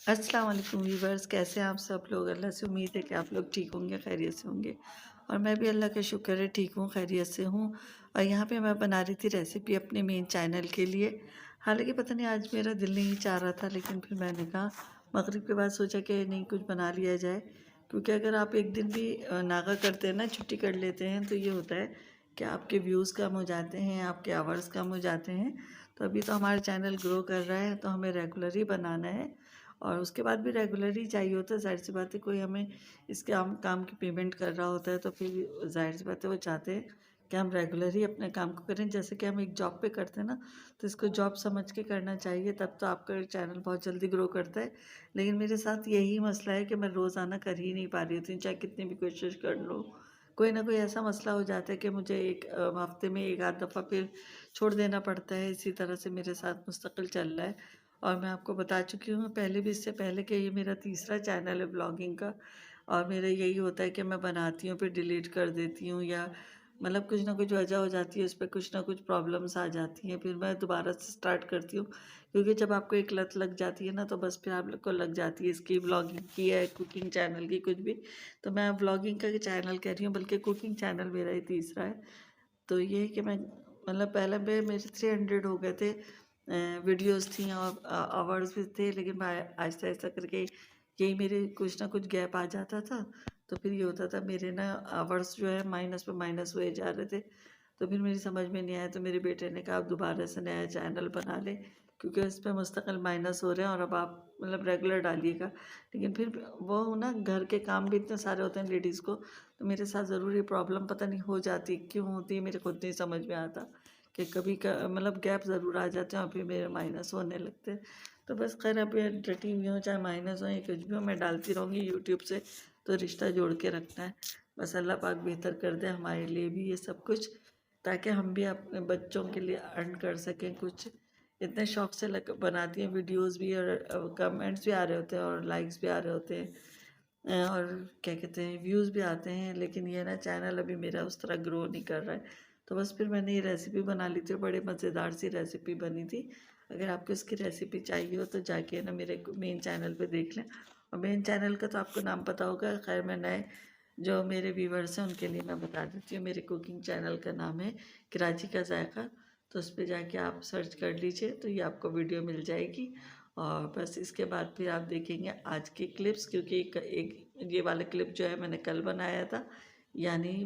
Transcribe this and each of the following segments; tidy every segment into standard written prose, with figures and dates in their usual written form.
अस्सलाम वालेकुम व्यूवर्स, कैसे हैं आप सब लोग। अल्लाह से उम्मीद है कि आप लोग ठीक होंगे, खैरियत से होंगे। और मैं भी अल्लाह का शुक्र है ठीक हूँ, खैरियत से हूँ। और यहाँ पे मैं बना रही थी रेसिपी अपने मेन चैनल के लिए। हालांकि पता नहीं आज मेरा दिल नहीं चाह रहा था, लेकिन फिर मैंने कहा मगरिब के बाद सोचा कि नहीं कुछ बना लिया जाए। क्योंकि अगर आप एक दिन भी नागा करते हैं ना, छुट्टी कर लेते हैं, तो ये होता है कि आपके व्यूज़ कम हो जाते हैं, आपके आवर्स कम हो जाते हैं। तो अभी तो हमारा चैनल ग्रो कर रहा है, तो हमें रेगुलर ही बनाना है। और उसके बाद भी रेगुलर ही चाहिए होता है। ज़ाहिर सी बात है, कोई हमें इस काम की पेमेंट कर रहा होता है, तो फिर ज़ाहिर सी बात है वो चाहते हैं कि हम रेगुलर ही अपने काम को करें। जैसे कि हम एक जॉब पे करते हैं ना, तो इसको जॉब समझ के करना चाहिए, तब तो आपका चैनल बहुत जल्दी ग्रो करता है। लेकिन मेरे साथ यही मसला है कि मैं रोज़ाना कर ही नहीं पा रही होती हूँ, चाहे कितनी भी कोशिश कर लो। कोई ना कोई ऐसा मसला हो जाता है कि मुझे एक हफ्ते में एक आध दफ़ा फिर छोड़ देना पड़ता है। इसी तरह से मेरे साथ मुस्तकिल चल रहा है। और मैं आपको बता चुकी हूँ पहले भी, इससे पहले कि ये मेरा तीसरा चैनल है ब्लॉगिंग का। और मेरा यही होता है कि मैं बनाती हूँ फिर डिलीट कर देती हूँ, या मतलब कुछ ना कुछ वजह हो जाती है, उस पर कुछ ना कुछ प्रॉब्लम्स आ जाती हैं, फिर मैं दोबारा से स्टार्ट करती हूँ। क्योंकि जब आपको एक लत लग जाती है ना, तो बस फिर आप लोग को लग जाती है, इसकी ब्लॉगिंग की है, कुकिंग चैनल की, कुछ भी। तो मैं ब्लॉगिंग का चैनल कह रही हूँ, बल्कि कुकिंग चैनल मेरा ही तीसरा है। तो ये है कि मैं मतलब पहले पे मेरे 300 हो गए थे वीडियोस थी, और आवर्स भी थे, लेकिन मैं आहिस्ता आहिस्ता करके यही मेरे कुछ ना कुछ गैप आ जाता था। तो फिर ये होता था मेरे ना आवर्स जो है माइनस पे माइनस हुए जा रहे थे। तो फिर मेरी समझ में नहीं आया, तो मेरे बेटे ने कहा आप दोबारा से नया चैनल बना ले, क्योंकि इस पर मुस्तकिल माइनस हो रहे हैं, और अब आप मतलब रेगुलर डालिएगा। लेकिन फिर वो ना घर के काम भी इतने सारे होते हैं लेडीज़ को, तो मेरे साथ ज़रूर ये प्रॉब्लम पता नहीं हो जाती, क्यों होती है मेरे खुद नहीं समझ में आता। कि कभी का मतलब गैप ज़रूर आ जाते हैं, और फिर मेरे माइनस होने लगते हैं। तो बस खैर, अब ये डटी हुई हो चाहे माइनस हो या कुछ भी हो, मैं डालती रहूँगी यूट्यूब से। तो रिश्ता जोड़ के रखना है। बस अल्लाह पाक बेहतर कर दे हमारे लिए भी ये सब कुछ, ताकि हम भी अपने बच्चों के लिए अर्न कर सकें कुछ। इतने शौक से लग बनाती हैं वीडियोस भी, और कमेंट्स भी आ रहे होते हैं, और लाइक्स भी आ रहे होते हैं, और क्या कहते हैं व्यूज़ भी आते हैं। लेकिन ये ना चैनल अभी मेरा उस तरह ग्रो नहीं कर रहा है। तो बस फिर मैंने ये रेसिपी बना ली थी, बड़े मज़ेदार सी रेसिपी बनी थी। अगर आपको इसकी रेसिपी चाहिए हो तो जाके ना मेरे मेन चैनल पे देख लें। और मेन चैनल का तो आपको नाम पता होगा। खैर, मैं नए जो मेरे व्यूवर्स हैं उनके लिए मैं बता देती हूँ। मेरे कुकिंग चैनल का नाम है कराची का जायका। तो उस पर जाके आप सर्च कर लीजिए, तो ये आपको वीडियो मिल जाएगी। और बस इसके बाद फिर आप देखेंगे आज की क्लिप्स, क्योंकि एक ये वाला क्लिप जो है मैंने कल बनाया था, यानी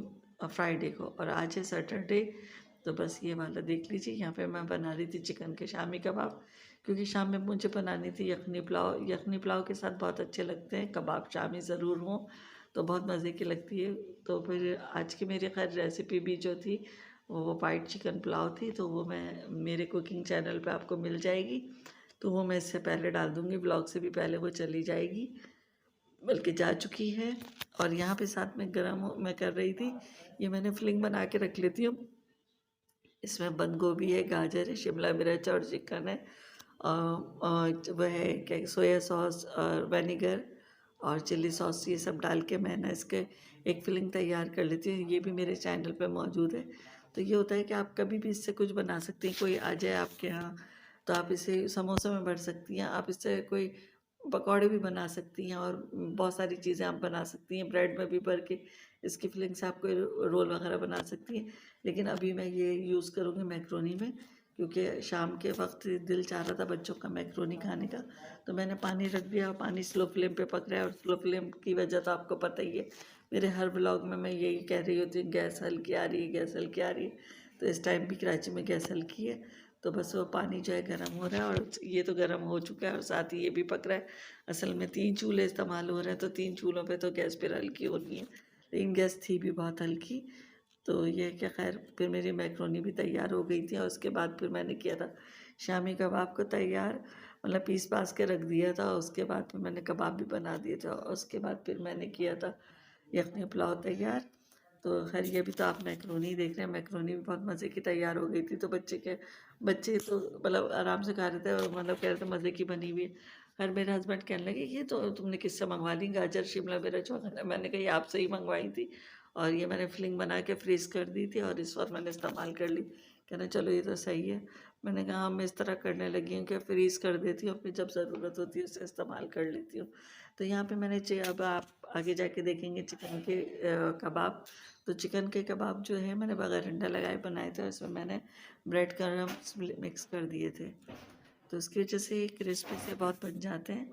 फ्राइडे को, और आज है सैटरडे। तो बस ये वाला देख लीजिए। यहाँ पे मैं बना रही थी चिकन के शामी कबाब, क्योंकि शाम में मुझे बनानी थी यखनी पुलाव। यखनी पुलाव के साथ बहुत अच्छे लगते हैं कबाब, शामी ज़रूर हों तो बहुत मज़े की लगती है। तो फिर आज की मेरी खैर रेसिपी भी जो थी वो वाइट चिकन पुलाव थी, तो वो मैं मेरे कुकिंग चैनल पे आपको मिल जाएगी। तो वो मैं इससे पहले डाल दूँगी, ब्लॉग से भी पहले वो चली जाएगी, बल्कि जा चुकी है। और यहाँ पे साथ में गरम मैं कर रही थी, ये मैंने फिलिंग बना के रख लेती हूँ। इसमें बंद गोभी है, गाजर है, शिमला मिर्च और चिकन है, और वह है क्या सोया सॉस और विनेगर और चिल्ली सॉस, ये सब डाल के मैं ना इसके एक फिलिंग तैयार कर लेती हूँ। ये भी मेरे चैनल पे मौजूद है। तो ये होता है कि आप कभी भी इससे कुछ बना सकती हैं। कोई आ जाए आपके यहाँ, तो आप इसे समोसे में भर सकती हैं, आप इससे कोई पकौड़े भी बना सकती हैं, और बहुत सारी चीज़ें आप बना सकती हैं। ब्रेड में भी भर के इसकी फिलिंग से आप कोई रोल वगैरह बना सकती हैं। लेकिन अभी मैं ये यूज़ करूँगी मैक्रोनी में, क्योंकि शाम के वक्त दिल चाह रहा था बच्चों का मैक्रोनी खाने का। तो मैंने पानी रख दिया, और पानी स्लो फ्लेम पे पक रहा है। और स्लो फ्लेम की वजह तो आपको पता ही है, मेरे हर ब्लॉग में मैं यही कह रही होती हूँ, गैस हल्की आ रही है, गैस हल्की आ रही है। तो इस टाइम भी कराची में गैस हल्की है। तो बस वो पानी जो है गर्म हो रहा है, और ये तो गर्म हो चुका है, और साथ ही ये भी पक रहा है। असल में 3 चूल्हे इस्तेमाल हो रहे हैं, तो 3 चूल्हों पे तो गैस फिर हल्की होनी है, लेकिन गैस थी भी बहुत हल्की। तो ये क्या, खैर फिर मेरी मैक्रोनी भी तैयार हो गई थी, और उसके बाद फिर मैंने किया था शामी कबाब को तैयार, मतलब पीस पास के रख दिया था। उसके बाद फिर मैंने कबाब भी बना दिए थे, और उसके बाद फिर मैंने किया था यखनी पुलाव तैयार। तो खैर ये भी तो आप मैक्रोनी देख रहे हैं, मैक्रोनी भी बहुत मज़े की तैयार हो गई थी। तो बच्चे तो मतलब आराम से खा रहे थे, और मतलब कह रहे थे मज़े की बनी हुई है। खैर मेरे हस्बैंड कहने लगे ये तो तुमने किससे मंगवा ली गाजर शिमला मिर्च वगैरह। मैंने कहा ये आपसे ही मंगवाई थी, और ये मैंने फिलिंग बना के फ्रीज़ कर दी थी, और इस वक्त मैंने इस्तेमाल कर ली। कह रहे चलो ये तो सही है। मैंने कहा हाँ, मैं इस तरह करने लगी हूँ कि फ्रीज़ कर देती हूँ, फिर जब ज़रूरत होती है उसे इस्तेमाल कर लेती हूँ। तो यहाँ पे मैंने अब आप आगे जाके देखेंगे चिकन के कबाब। तो चिकन के कबाब जो है मैंने बगैर अंडा लगाए बनाए थे, उसमें मैंने ब्रेड क्रम्स मिक्स कर दिए थे, तो उसकी वजह से क्रिस्पी से बहुत बन जाते हैं।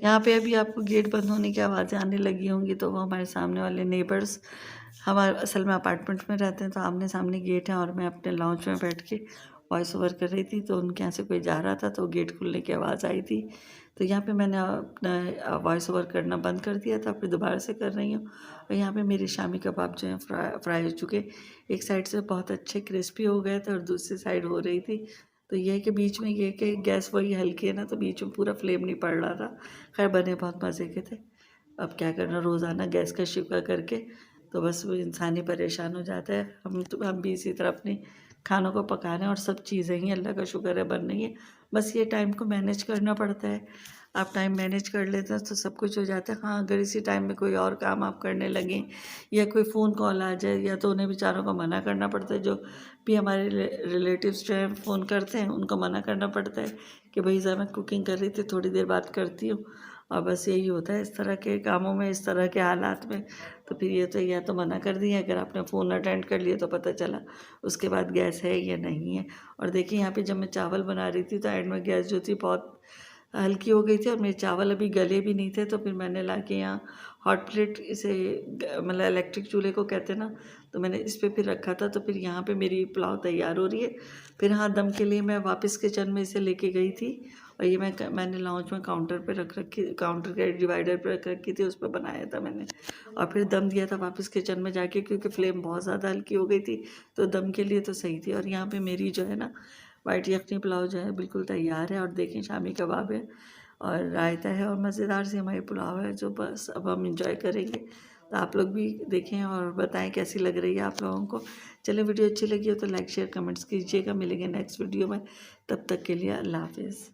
यहाँ पे अभी आपको गेट बंद होने की आवाज़ें आने लगी होंगी, तो वो हमारे सामने वाले नेबर्स, हमारे असल में अपार्टमेंट में रहते हैं, तो आमने सामने गेट है और मैं अपने लाउंज में बैठ के वॉइस ओवर कर रही थी, तो उनके यहाँ से कोई जा रहा था तो गेट खुलने की आवाज़ आई थी। तो यहाँ पे मैंने अपना वॉइस ओवर करना बंद कर दिया था, फिर दोबारा से कर रही हूँ। और यहाँ पे मेरे शामी कबाब जो हैं फ्राई हो चुके, एक साइड से बहुत अच्छे क्रिस्पी हो गए थे और दूसरी साइड हो रही थी। तो ये है कि बीच में ये कि गैस वही हल्की है ना, तो बीच में पूरा फ्लेम नहीं पड़ रहा था। खैर बने बहुत मज़े के थे। अब क्या करना, रोज़ाना गैस का शिकवा करके तो बस वो इंसान ही परेशान हो जाता है। हम भी इसी तरह अपने खानों को पका रहे हैं और सब चीज़ें ही अल्लाह का शुक्र है बन रही हैं। बस ये टाइम को मैनेज करना पड़ता है। आप टाइम मैनेज कर लेते हैं तो सब कुछ हो जाता है। हाँ, अगर इसी टाइम में कोई और काम आप करने लगें या कोई फ़ोन कॉल आ जाए, या तो उन्हें बेचारों को मना करना पड़ता है। जो भी हमारे रिलेटिव्स जो हैं फ़ोन करते हैं, उनको मना करना पड़ता है कि भाई ज़रा मैं कुकिंग कर रही थी, थोड़ी देर बात करती हूँ। और बस यही होता है इस तरह के कामों में, इस तरह के हालात में। तो फिर ये तो या तो मना कर दिया, अगर आपने फ़ोन अटेंड कर लिया तो पता चला उसके बाद गैस है या नहीं है। और देखिए यहाँ पे जब मैं चावल बना रही थी तो एंड में गैस जो थी बहुत हल्की हो गई थी और मेरे चावल अभी गले भी नहीं थे। तो फिर मैंने ला के यहाँ हॉट प्लेट, इसे मतलब इलेक्ट्रिक चूल्हे को कहते हैं ना, तो मैंने इस पे फिर रखा था। तो फिर यहाँ पे मेरी पुलाव तैयार हो रही है। फिर हाँ, दम के लिए मैं वापस किचन में इसे लेके गई थी और ये मैंने लाउंज में काउंटर पे रख रखी, काउंटर के डिवाइडर पे रख रखी थी, उस पर बनाया था मैंने। और फिर दम दिया था वापस किचन में जाके, क्योंकि फ्लेम बहुत ज़्यादा हल्की हो गई थी, तो दम के लिए तो सही थी। और यहाँ पे मेरी जो है ना वाइट यखनी पुलाव जो है बिल्कुल तैयार है। और देखें शामी कबाब है और रायता है और मज़ेदार सी हमारी पुलाव है, जो बस अब हम इंजॉय करेंगे। तो आप लोग भी देखें और बताएं कैसी लग रही है आप लोगों को। चलें, वीडियो अच्छी लगी हो तो लाइक शेयर कमेंट्स कीजिएगा। मिलेंगे नेक्स्ट वीडियो में, तब तक के लिए अल्लाह हाफिज़।